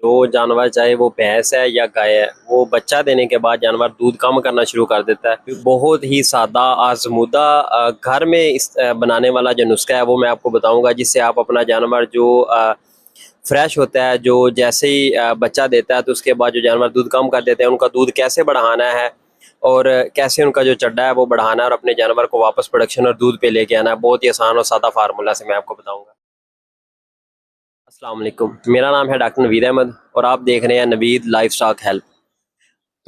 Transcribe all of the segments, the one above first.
जो जानवर चाहे वो भैंस है या गाय है, वो बच्चा देने के बाद जानवर दूध कम करना शुरू कर देता है। बहुत ही सादा आजमूदा घर में बनाने वाला जो नुस्खा है वो मैं आपको बताऊंगा, जिससे आप अपना जानवर जो फ्रेश होता है, जो जैसे ही बच्चा देता है तो उसके बाद जो जानवर दूध कम कर देते हैं, उनका दूध कैसे बढ़ाना है और कैसे उनका जो चड्डा है वो बढ़ाना है और अपने जानवर को वापस प्रोडक्शन और दूध पे लेके आना है। बहुत ही आसान और सादा फार्मूला से मैं आपको बताऊंगा। अस्सलाम वालेकुम, मेरा नाम है डॉक्टर नवीद अहमद और आप देख रहे हैं नवीद लाइफ स्टॉक हेल्प।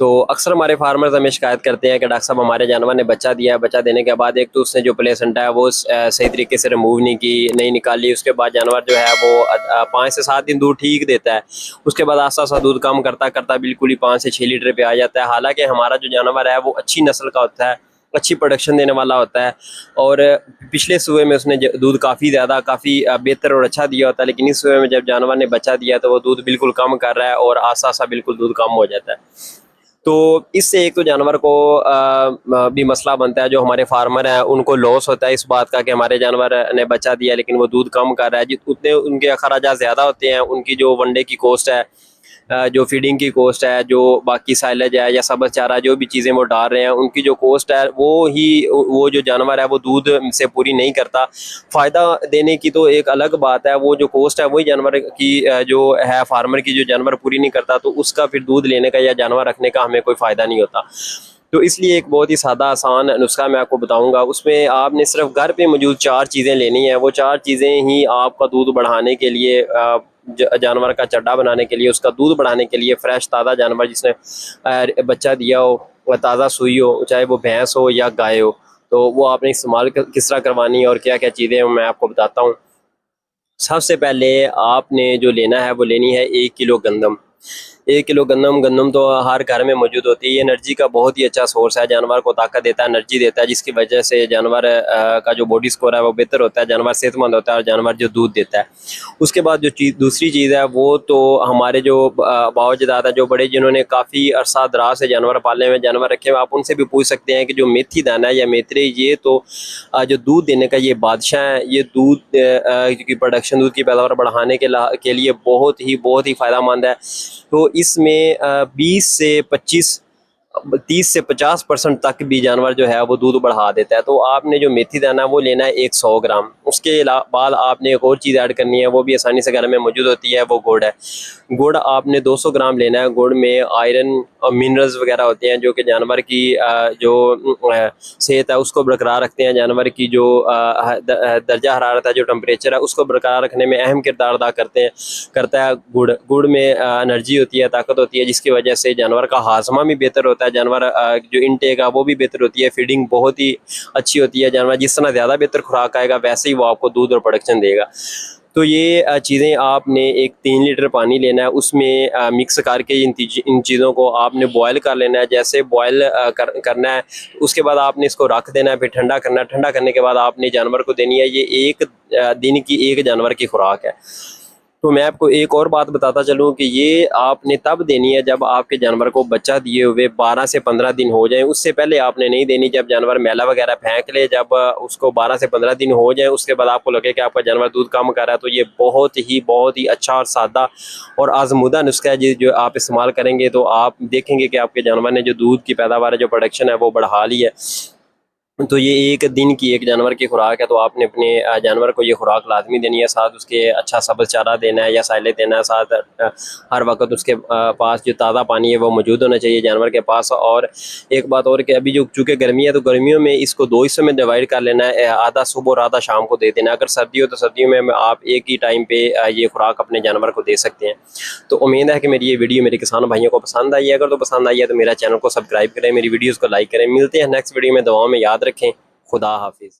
तो अक्सर हमारे फार्मर्स हमें शिकायत करते हैं कि डॉक्टर साहब हमारे जानवर ने बच्चा दिया है, बच्चा देने के बाद एक तो उसने जो प्लेसेंटा है वो सही तरीके से रिमूव नहीं की, नहीं निकाली। उसके बाद जानवर जो है वो 5 से 7 दिन दूध ठीक देता है, उसके बाद आस्ता आस्ता दूध कम करता करता बिल्कुल ही 5 से 6 लीटर पे आ जाता है। हालांकि हमारा जो जानवर है वो अच्छी नस्ल का होता है, अच्छी प्रोडक्शन देने वाला होता है और पिछले सूबे में उसने दूध काफ़ी ज़्यादा काफ़ी बेहतर और अच्छा दिया होता है, लेकिन इस सूबे में जब जानवर ने बच्चा दिया तो वो दूध बिल्कुल कम कर रहा है और आस्ता आस्ता बिल्कुल दूध कम हो जाता है। तो इससे एक तो जानवर को भी मसला बनता है, जो हमारे फार्मर हैं उनको लॉस होता है इस बात का कि हमारे जानवर ने बच्चा दिया लेकिन वो दूध कम कर रहा है। उतने उनके अखराजात ज़्यादा होते हैं, उनकी जो वनडे की कॉस्ट है, जो फीडिंग की कॉस्ट है, जो बाकी साइलेज है या सब्ज़ चारा जो भी चीज़ें वो डाल रहे हैं, उनकी जो कॉस्ट है वो जो जानवर है वो दूध से पूरी नहीं करता। फ़ायदा देने की तो एक अलग बात है, वो जो कॉस्ट है वही जानवर की जो है फार्मर की, जो जानवर पूरी नहीं करता तो उसका फिर दूध लेने का या जानवर रखने का हमें कोई फ़ायदा नहीं होता। तो इसलिए एक बहुत ही सादा आसान नुस्खा मैं आपको बताऊंगा। उसमें आपने सिर्फ घर पे मौजूद 4 चीज़ें लेनी है। वो 4 चीज़ें ही आपका दूध बढ़ाने के लिए, जानवर का चड्डा बनाने के लिए, उसका दूध बढ़ाने के लिए, फ्रेश ताज़ा जानवर जिसने बच्चा दिया हो, वह ताज़ा सुई हो, चाहे वो भैंस हो या गाय हो, तो वो आपने इस्तेमाल किस तरह करवानी है और क्या क्या चीज़ें मैं आपको बताता हूँ। सबसे पहले आपने जो लेना है वो लेनी है 1 किलो गंदम। 1 किलो गंदम गंदम तो हर घर में मौजूद होती है। ये एनर्जी का बहुत ही अच्छा सोर्स है, जानवर को ताकत देता है, एनर्जी देता है, जिसकी वजह से जानवर का जो बॉडी स्कोर है वो बेहतर होता है, जानवर सेहतमंद होता है और जानवर जो दूध देता है। उसके बाद जो दूसरी चीज़ है वो तो हमारे जो बावजदाद है, जो बड़े जिन्होंने काफ़ी अरसा दराज से जानवर पाले हुए, जानवर रखे हुए, आप उनसे भी पूछ सकते हैं कि जो मेथी दाना है या मेथरे, ये तो जो दूध देने का ये बादशाह है। ये दूध की प्रोडक्शन, दूध की पैदावार बढ़ाने के लिए बहुत ही फ़ायदेमंद है। तो इसमें 20 से 25 30 से 50% तक भी जानवर जो है वो दूध बढ़ा देता है। तो आपने जो मेथी दाना वो लेना है 100 ग्राम। उसके बाद आपने एक और चीज़ ऐड करनी है, वो भी आसानी से घर में मौजूद होती है, वो गुड़ है। गुड़ आपने 200 ग्राम लेना है। गुड़ में आयरन और मिनरल्स वगैरह होते हैं जो कि जानवर की जो सेहत है उसको बरकरार रखते हैं, जानवर की जो दर्जा हरारत है, जो टेम्परेचर है, उसको बरकरार रखने में अहम किरदार अदा करता है गुड़। गुड़ में एनर्जी होती है, ताकत होती है, जिसकी वजह से जानवर का हाजमा भी बेहतर होता है, जानवर जो इनटेक है वो भी बेहतर होती है, फीडिंग बहुत ही अच्छी होती है। जानवर जिस तरह ज़्यादा बेहतर खुराक आएगा वैसे ही वो आपको दूध और प्रोडक्शन देगा। तो ये चीज़ें आपने एक 3 लीटर पानी लेना है, उसमें मिक्स करके इन चीज़ों को आपने बॉयल कर लेना है। जैसे बॉयल करना है उसके बाद आपने इसको रख देना है, फिर ठंडा करना है। ठंडा करने के बाद आपने जानवर को देनी है। ये एक दिन की एक जानवर की खुराक है। तो मैं आपको एक और बात बताता चलूँ कि ये आपने तब देनी है जब आपके जानवर को बच्चा दिए हुए 12 से 15 दिन हो जाएं। उससे पहले आपने नहीं देनी। जब जानवर मैला वगैरह फेंक ले, जब उसको 12 से 15 दिन हो जाए, उसके बाद आपको लगे कि आपका जानवर दूध कम कर रहा है, तो ये बहुत ही अच्छा और सादा और आजमूदा नुस्खा है जो आप इस्तेमाल करेंगे तो आप देखेंगे कि आपके जानवर ने जो दूध की पैदावार है, जो प्रोडक्शन है, वो बढ़ा ली है। तो ये एक दिन की एक जानवर की खुराक है, तो आपने अपने जानवर को ये खुराक लाजमी देनी है। साथ उसके अच्छा सब्ज़ चारा देना है या साइले देना है। साथ हर वक्त उसके पास जो ताज़ा पानी है वो मौजूद होना चाहिए जानवर के पास। और एक बात और कि अभी जो चूँकि गर्मी है तो गर्मियों में इसको 2 हिस्सों में डिवाइड कर लेना है, आधा सुबह और आधा शाम को दे देना। अगर सर्दी हो तो सर्दियों में आप एक ही टाइम पर ये खुराक अपने जानवर को दे सकते हैं। तो उम्मीद है कि मेरी ये वीडियो मेरे किसान भाइयों को पसंद आई है। अगर तो पसंद आई है तो मेरा चैनल को सब्सक्राइब करें, मेरी वीडियोज़ को लाइक करें। मिलते हैं नेक्स्ट वीडियो में, दुआओं में याद रखें। खुदा हाफिज़।